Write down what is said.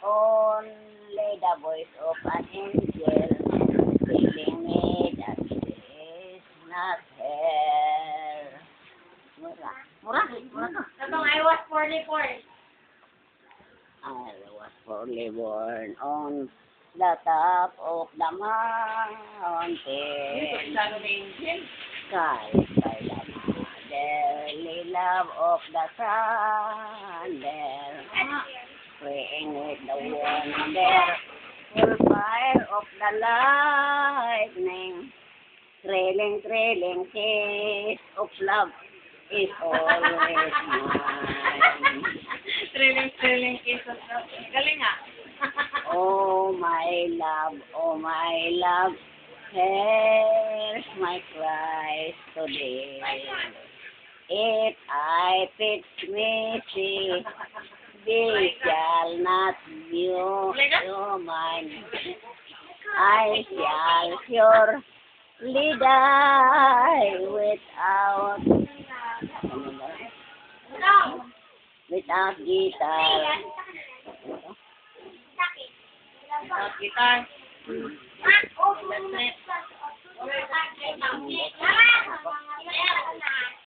Only the voice of an angel telling me that is not hell. Mura. Mura. Mura ka. Sabang I was 44. I was fully born on the top of the mountain. Sky by the motherly love of the thunder. Praying with the wonderful fire of the lightning. Trailing kiss of love is always mine. Thrilling kiss of love. Galing ah. Oh my love, here's my cries today. If I fix me, see, they shall not view your mind. I shall surely die without guitar. Guitar. Hmm.